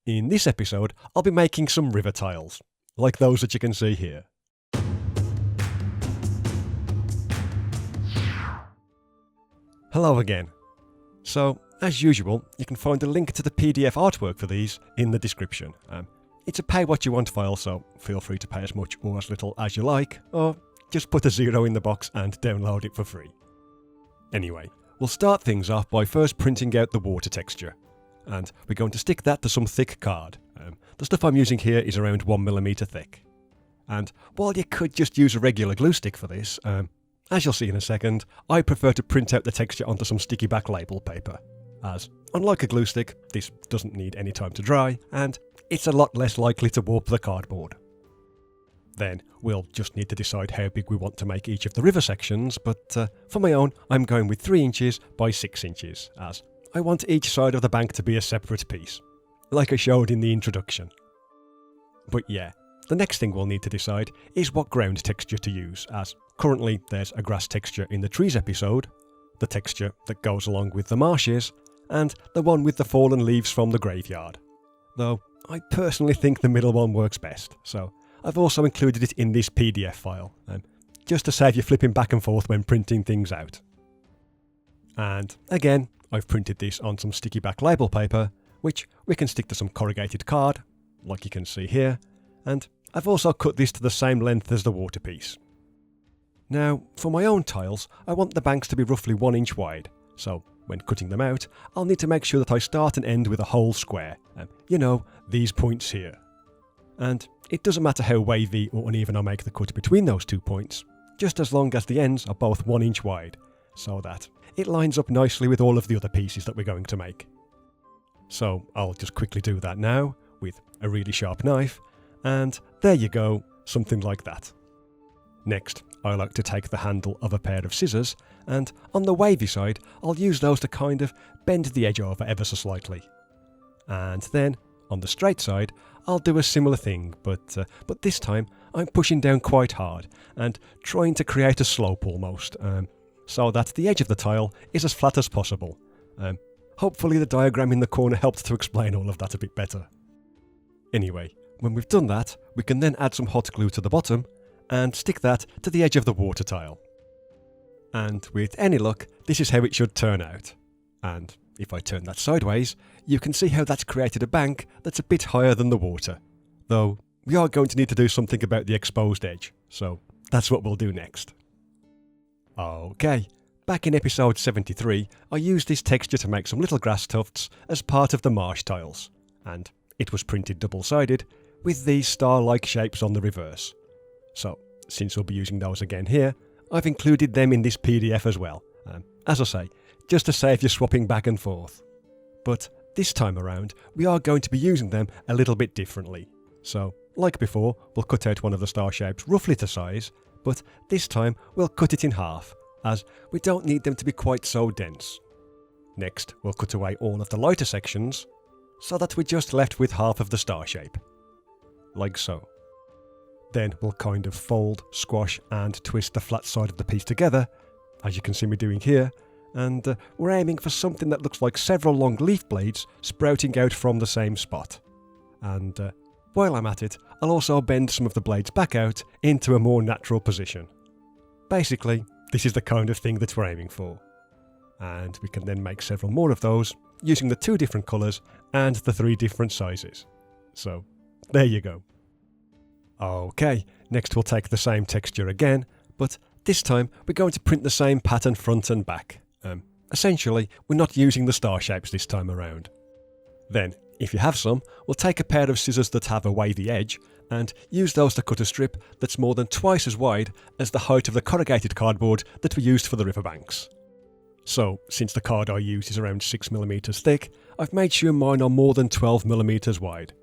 In this episode, I'll be making some river tiles, like those that you can see here. Hello again. So, as usual, you can find a link to the PDF artwork for these in the description. It's a pay what you want file, so feel free to pay as much or as little as you like, or just put a 0 in the box and download it for free. Anyway, we'll start things off by first printing out the water texture. And we're going to stick that to some thick card. The stuff I'm using here is around 1mm thick. And while you could just use a regular glue stick for this, as you'll see in a second, I prefer to print out the texture onto some sticky back label paper, as unlike a glue stick, this doesn't need any time to dry, and it's a lot less likely to warp the cardboard. Then we'll just need to decide how big we want to make each of the river sections, but for my own, I'm going with 3 inches by 6 inches, as I want each side of the bank to be a separate piece, like I showed in the introduction. But yeah, the next thing we'll need to decide is what ground texture to use, as currently there's a grass texture in the trees episode, the texture that goes along with the marshes, and the one with the fallen leaves from the graveyard. Though I personally think the middle one works best, so I've also included it in this PDF file, just to save you flipping back and forth when printing things out. And again, I've printed this on some sticky back label paper, which we can stick to some corrugated card, like you can see here, and I've also cut this to the same length as the water piece. Now, for my own tiles, I want the banks to be roughly 1 inch wide, so when cutting them out, I'll need to make sure that I start and end with a whole square, you know, these points here. And it doesn't matter how wavy or uneven I make the cut between those 2 points, just as long as the ends are both 1 inch wide, so that it lines up nicely with all of the other pieces that we're going to make. So I'll just quickly do that now with a really sharp knife, and there you go, something like that. Next, I like to take the handle of a pair of scissors, and on the wavy side, I'll use those to kind of bend the edge over ever so slightly. And then, on the straight side, I'll do a similar thing, but this time I'm pushing down quite hard, and trying to create a slope almost, so that the edge of the tile is as flat as possible. Hopefully the diagram in the corner helped to explain all of that a bit better. Anyway, when we've done that, we can then add some hot glue to the bottom, and stick that to the edge of the water tile. And with any luck, this is how it should turn out. And if I turn that sideways, you can see how that's created a bank that's a bit higher than the water. Though, we are going to need to do something about the exposed edge, so that's what we'll do next. Okay, back in episode 73, I used this texture to make some little grass tufts as part of the marsh tiles, and it was printed double-sided, with these star-like shapes on the reverse. So, since we'll be using those again here, I've included them in this PDF as well, as I say, just to save you swapping back and forth. But this time around, we are going to be using them a little bit differently. So, like before, we'll cut out one of the star shapes roughly to size, but this time we'll cut it in half, as we don't need them to be quite so dense. Next, we'll cut away all of the lighter sections, so that we're just left with half of the star shape. Like so. Then we'll kind of fold, squash and twist the flat side of the piece together, as you can see me doing here, and we're aiming for something that looks like several long leaf blades sprouting out from the same spot. And while I'm at it, I'll also bend some of the blades back out into a more natural position. Basically, this is the kind of thing that we're aiming for. And we can then make several more of those using the 2 different colours and the 3 different sizes. So, there you go. Okay, next we'll take the same texture again, but this time we're going to print the same pattern front and back. Essentially, we're not using the star shapes this time around. Then, if you have some, we'll take a pair of scissors that have a wavy edge, and use those to cut a strip that's more than twice as wide as the height of the corrugated cardboard that we used for the riverbanks. So, since the card I use is around 6mm thick, I've made sure mine are more than 12mm wide.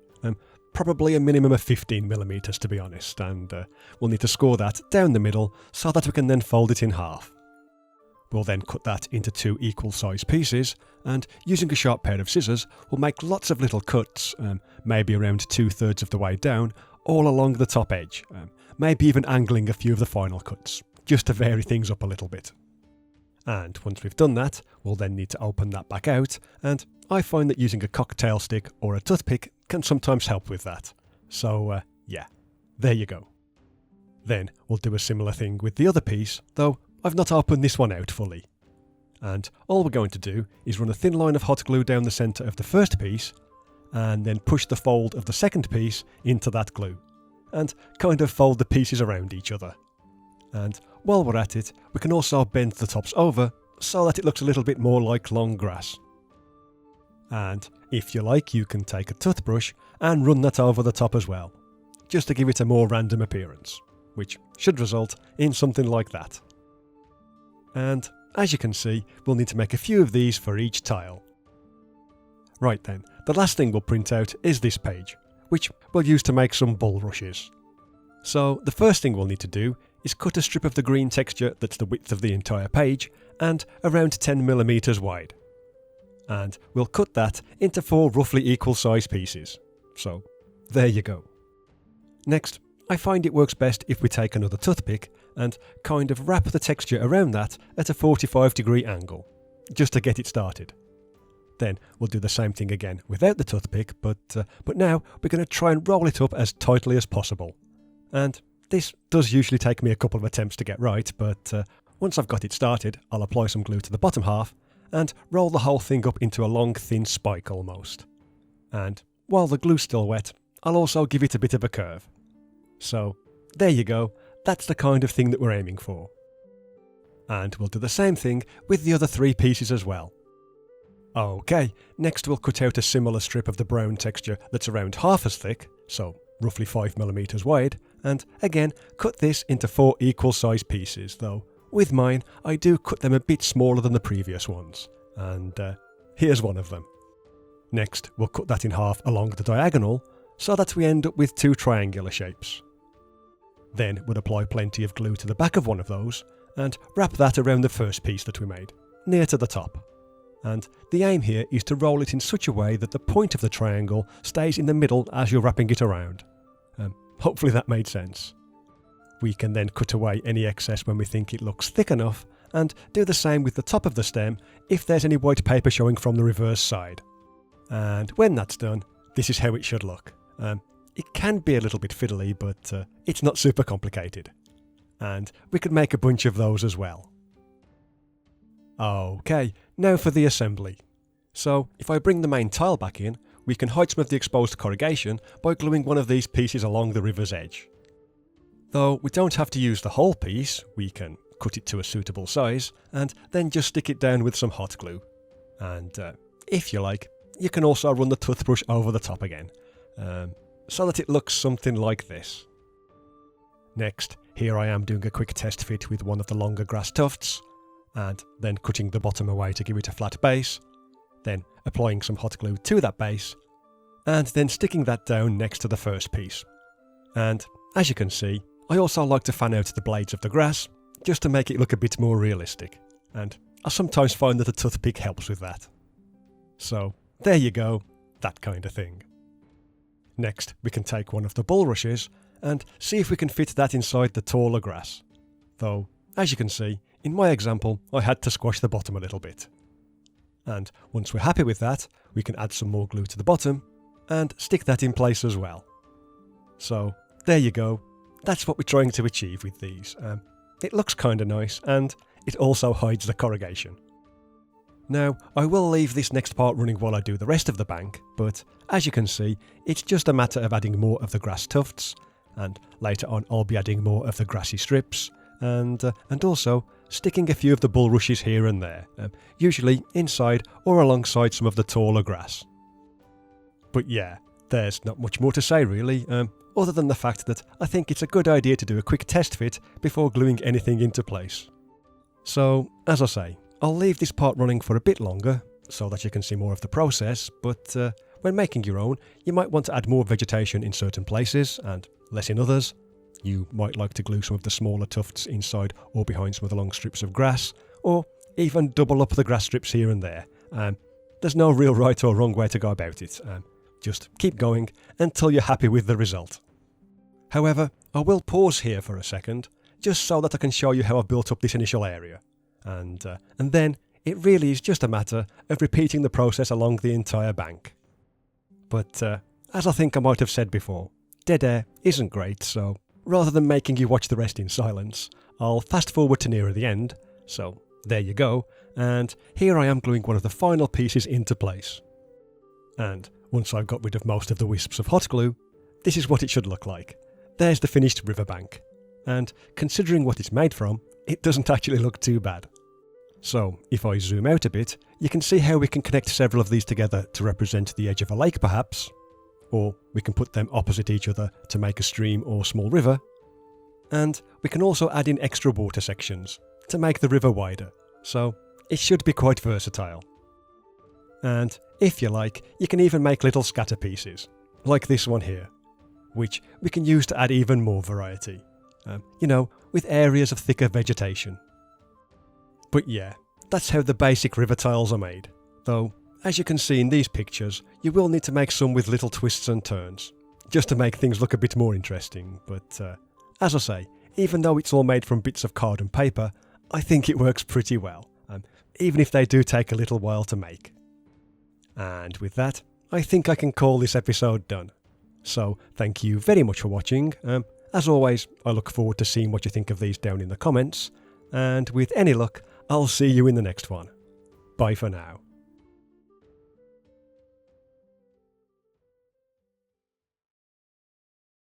Probably a minimum of 15mm to be honest, and we'll need to score that down the middle so that we can then fold it in half. We'll then cut that into 2 equal size pieces, and using a sharp pair of scissors, we'll make lots of little cuts, maybe around 2/3 of the way down, all along the top edge, maybe even angling a few of the final cuts, just to vary things up a little bit. And once we've done that, we'll then need to open that back out, and I find that using a cocktail stick or a toothpick can sometimes help with that. So yeah, there you go. Then we'll do a similar thing with the other piece, though I've not opened this one out fully. And all we're going to do is run a thin line of hot glue down the centre of the first piece, and then push the fold of the second piece into that glue, and kind of fold the pieces around each other. And while we're at it, we can also bend the tops over so that it looks a little bit more like long grass. And if you like, you can take a toothbrush and run that over the top as well, just to give it a more random appearance, which should result in something like that. And as you can see, we'll need to make a few of these for each tile. Right then, the last thing we'll print out is this page, which we'll use to make some bulrushes. So the first thing we'll need to do is cut a strip of the green texture that's the width of the entire page and around 10mm wide. And we'll cut that into 4 roughly equal size pieces. So there you go. Next, I find it works best if we take another toothpick and kind of wrap the texture around that at a 45-degree angle, just to get it started. Then we'll do the same thing again without the toothpick, but now we're going to try and roll it up as tightly as possible. And this does usually take me a couple of attempts to get right, but once I've got it started, I'll apply some glue to the bottom half and roll the whole thing up into a long thin spike almost. And while the glue's still wet, I'll also give it a bit of a curve. So there you go, that's the kind of thing that we're aiming for. And we'll do the same thing with the other 3 pieces as well. Okay, next we'll cut out a similar strip of the brown texture that's around half as thick, so roughly 5mm wide, and again cut this into 4 equal size pieces, though with mine I do cut them a bit smaller than the previous ones, and here's one of them. Next we'll cut that in half along the diagonal so that we end up with 2 triangular shapes. Then we'll apply plenty of glue to the back of one of those and wrap that around the first piece that we made, near to the top. And the aim here is to roll it in such a way that the point of the triangle stays in the middle as you're wrapping it around. Hopefully that made sense. We can then cut away any excess when we think it looks thick enough, and do the same with the top of the stem if there's any white paper showing from the reverse side. And when that's done, this is how it should look. It can be a little bit fiddly, but it's not super complicated. And we could make a bunch of those as well. Okay, now for the assembly. So if I bring the main tile back in, we can hide some of the exposed corrugation by gluing one of these pieces along the river's edge. Though we don't have to use the whole piece, we can cut it to a suitable size and then just stick it down with some hot glue. And if you like, you can also run the toothbrush over the top again, so that it looks something like this. Next, here I am doing a quick test fit with one of the longer grass tufts, and then cutting the bottom away to give it a flat base, then applying some hot glue to that base, and then sticking that down next to the first piece. And as you can see, I also like to fan out the blades of the grass, just to make it look a bit more realistic, and I sometimes find that a toothpick helps with that. So there you go, that kind of thing. Next, we can take one of the bulrushes and see if we can fit that inside the taller grass. Though, as you can see, in my example, I had to squash the bottom a little bit. And once we're happy with that, we can add some more glue to the bottom and stick that in place as well. So, there you go. That's what we're trying to achieve with these. It looks kinda nice, and it also hides the corrugation. Now, I will leave this next part running while I do the rest of the bank, but as you can see, it's just a matter of adding more of the grass tufts, and later on I'll be adding more of the grassy strips, and also sticking a few of the bulrushes here and there, usually inside or alongside some of the taller grass. But yeah, there's not much more to say really, other than the fact that I think it's a good idea to do a quick test fit before gluing anything into place. So, as I say, I'll leave this part running for a bit longer, so that you can see more of the process, but when making your own, you might want to add more vegetation in certain places, and less in others. You might like to glue some of the smaller tufts inside or behind some of the long strips of grass, or even double up the grass strips here and there. There's no real right or wrong way to go about it. Just keep going until you're happy with the result. However, I will pause here for a second, just so that I can show you how I've built up this initial area. And then it really is just a matter of repeating the process along the entire bank. But as I think I might have said before, dead air isn't great, so rather than making you watch the rest in silence, I'll fast forward to nearer the end, so there you go, and here I am gluing one of the final pieces into place. And once I've got rid of most of the wisps of hot glue, this is what it should look like. There's the finished riverbank, and considering what it's made from, it doesn't actually look too bad. So if I zoom out a bit, you can see how we can connect several of these together to represent the edge of a lake perhaps, or we can put them opposite each other to make a stream or small river, and we can also add in extra water sections to make the river wider, so it should be quite versatile. And if you like, you can even make little scatter pieces, like this one here, which we can use to add even more variety, with areas of thicker vegetation. But yeah, that's how the basic river tiles are made, though as you can see in these pictures, you will need to make some with little twists and turns, just to make things look a bit more interesting, but as I say, even though it's all made from bits of card and paper, I think it works pretty well, even if they do take a little while to make. And with that, I think I can call this episode done. So thank you very much for watching. As always, I look forward to seeing what you think of these down in the comments, and with any luck, I'll see you in the next one. Bye for now.